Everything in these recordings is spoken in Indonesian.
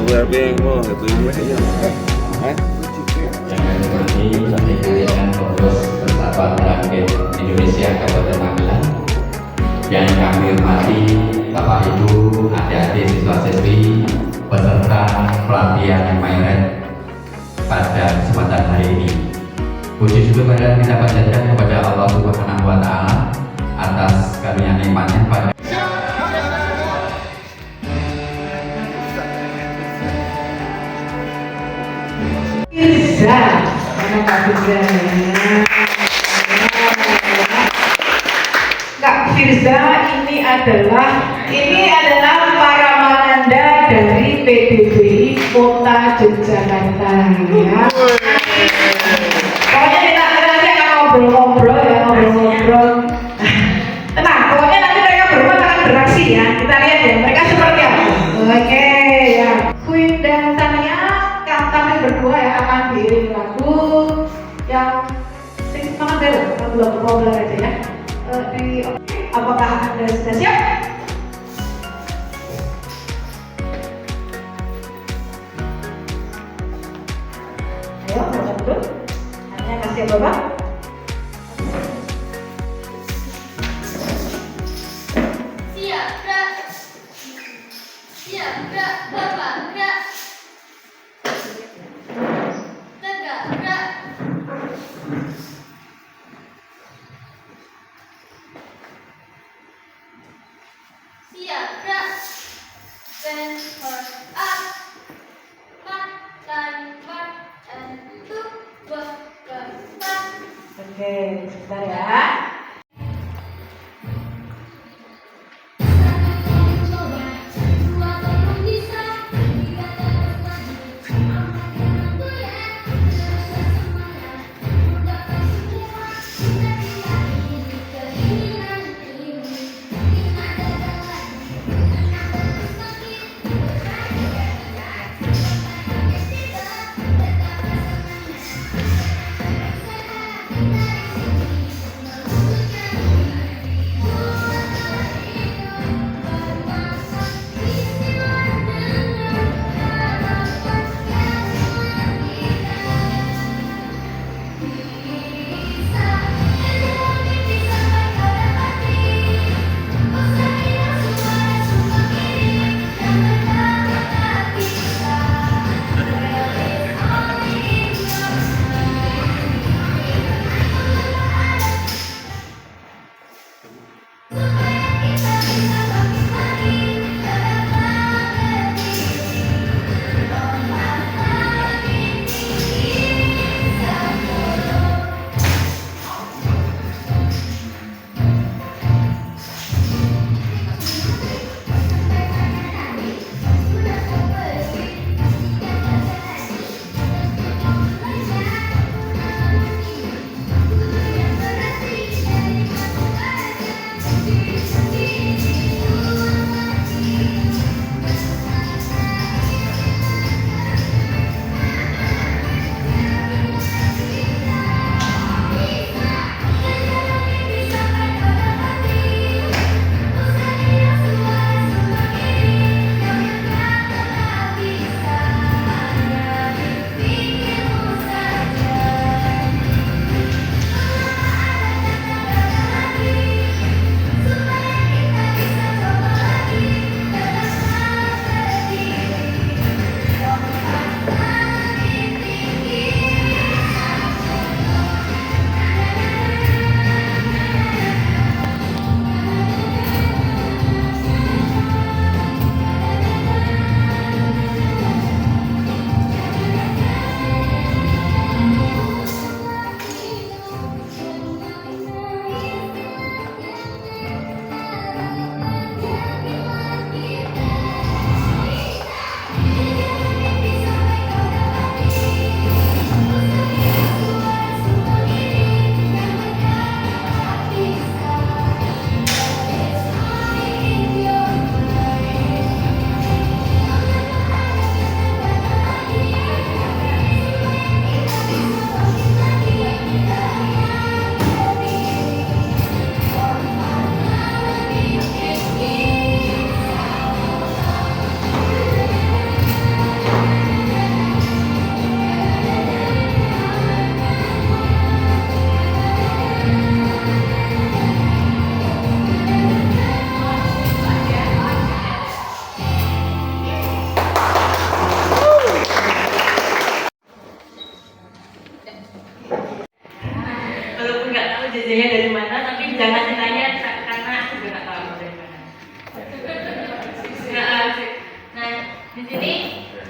RP mau itu aja. Yang kami hormati Bakti Pemilihan Pengurus Persatuan Rakyat Indonesia Kabupaten Magelang. Yang kami hormati Bapak Ibu, adik-adik siswa-siswi, peserta pelatihan yang mayoritas pada kesempatan hari ini. Puji syukur marilah kita panjatkan kepada Allah Subhanahu wa Ta'ala atas karunia nikmatnya pada Firza, mana Kak Firza ya? Kak Firza ini adalah para mananda dari PDBI Kota Yogyakarta ya. Pokoknya kita nanti akan ngobrol-ngobrol ya, ngobrol-ngobrol. Tenang, pokoknya nanti mereka berdua akan beraksi ya. Kita lihat ya, mereka seperti apa. Oke ya. Queen dan Tania, kami berdua ya akan diiringi lagu yang semangat deh, ngobrol aja ya. Apakah Anda sudah siap? Ayo, baca dulu. Hanya kasih Bapak. Siap, gerak. Siap, gerak, Bapak, gerak. Tegak, gerak. Siap, gerak. Stand for up. March, line, march, and 2, 4. Oke, sebentar ya.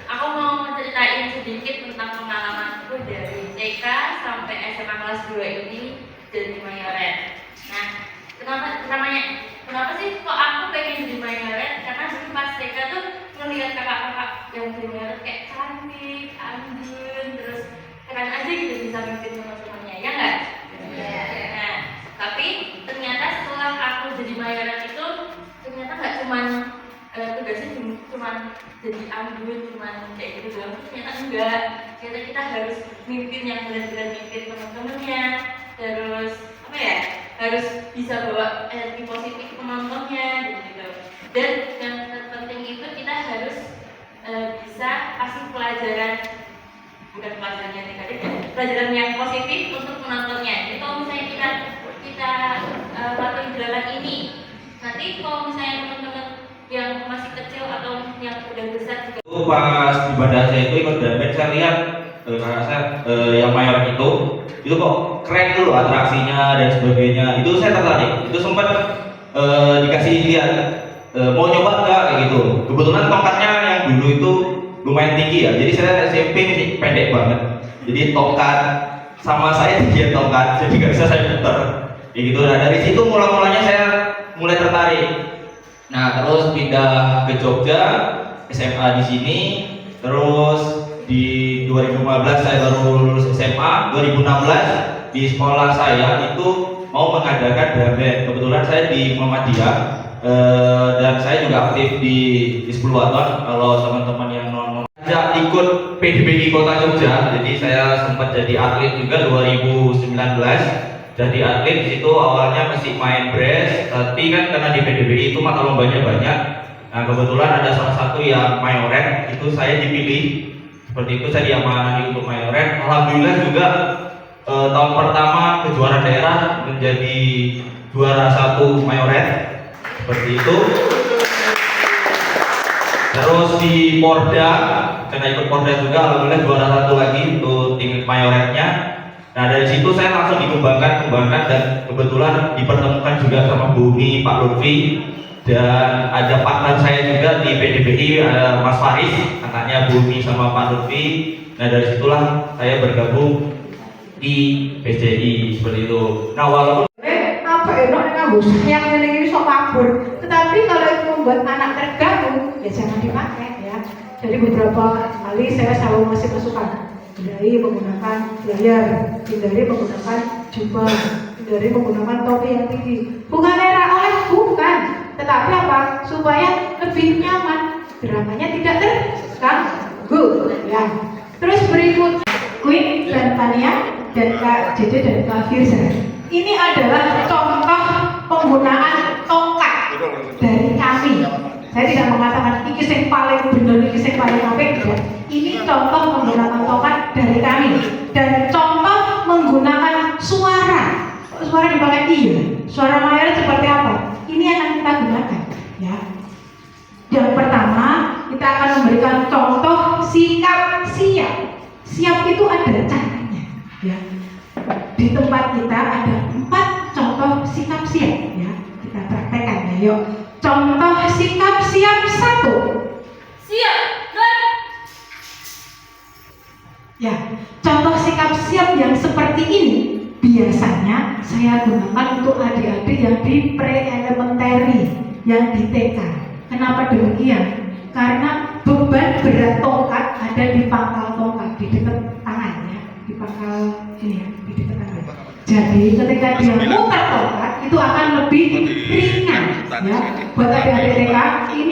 Aku mau ceritain sedikit tentang pengalamanku dari TK sampai SMA kelas 2 ini jadi mayoret. Nah, kenapa sih kok aku pengen jadi mayoret? Karena dulu pas TK tuh ngelihat kakak-kakak yang jadi mayoret kayak cantik, anggun, terus keren aja gitu bisa mimpin teman-temannya, ya nggak? Nah, tapi ternyata setelah aku jadi mayoret itu ternyata nggak cuman tugasnya cuma jadi anggun, cuma kayak gitu doang. Ternyata enggak, ternyata kita harus mimpin yang benar-benar mimpin teman-temannya, terus apa ya, harus bisa bawa energi positif ke penontonnya gitu. Dan yang terpenting itu kita harus bisa kasih pelajaran, bukan pelajarannya negatif ya, pelajaran yang positif untuk penontonnya. Jadi kalau misalnya kita patuhi gerakan ini, nanti kalau misalnya teman-teman yang masih kecil atau yang udah besar juga. Pas di badan saya itu ikut band, saya lihat kakak saya yang mayoret itu kok keren tuh atraksinya dan sebagainya. Itu saya tertarik. Itu sempat dikasih lihat mau nyoba nggak kayak gitu. Kebetulan tongkatnya yang dulu itu lumayan tinggi ya. Jadi saya SMP ini pendek banget. Jadi tongkat sama saya tinggi tongkat, jadi nggak bisa saya putar. Kayak gitu. Nah dari situ mulanya saya mulai tertarik. Nah terus pindah ke Jogja, SMA di sini, terus di 2015 saya baru lulus SMA, 2016 di sekolah saya itu mau mengadakan drum band. Kebetulan saya di Muhammadiyah dan saya juga aktif di 10 Waton. Kalau teman-teman yang non ikut PDBI Kota Jogja, jadi saya sempat jadi atlet juga 2019. Jadi atlet di situ awalnya masih main brass, tapi kan karena di PDBI itu mata lombanya banyak. Nah kebetulan ada salah satu yang mayoret, itu saya dipilih. Seperti itu saya diamanai untuk mayoret. Alhamdulillah juga tahun pertama kejuaraan daerah menjadi juara 1 mayoret. Seperti itu. Terus di Porda, karena ikut Porda juga alhamdulillah juara 1 lagi untuk tim mayoretnya. Nah dari situ saya langsung dikembangkan dan kebetulan dipertemukan juga sama Bu Umi, Pak Lutfi, dan ada partner saya juga di PDBI, Mas Faris, anaknya Bu Umi sama Pak Lutfi. Nah dari situlah saya bergabung di PCI seperti itu. Nah walaupun apa enak nganggo yang ini sok kabur, tetapi kalau itu membuat anak terganggu, ya jangan dipakai ya. Jadi beberapa kali saya selalu masih masukan. Hindari menggunakan layar, hindari menggunakan jubah, hindari menggunakan topi yang tinggi. Bukan era oleh, bukan, tetapi apa? Supaya lebih nyaman, dramanya tidak terganggu. Ya. Terus berikut Queen dan Tania dan Kak Jede dan Kak Firza. Ini adalah contoh penggunaan tongkat dari kami. Saya tidak mengatakan ini yang paling benar, ini yang paling apik. Ini contoh menggunakan tongkat dari kami dan contoh menggunakan suara. Suara dipakai iya. Suara mayoret seperti apa? Ini akan kita gunakan. Ya. Yang pertama kita akan memberikan contoh sikap siap. Siap itu ada caranya. Ya. Di tempat kita ada 4 contoh sikap siap. Ya. Kita praktekkan ya. Yuk. Contoh sikap siap 1. Siap, dan ya, contoh sikap siap yang seperti ini biasanya saya gunakan untuk adik-adik yang di pre-elementary, yang di TK. Kenapa demikian? Karena beban berat tongkat ada di pangkal tongkat, di dekat tangan ya, di pangkal ini ya, di dekat tangan. Jadi ketika dia muter tongkat itu akan lebih ringan ya. Buat adik-adik TK ini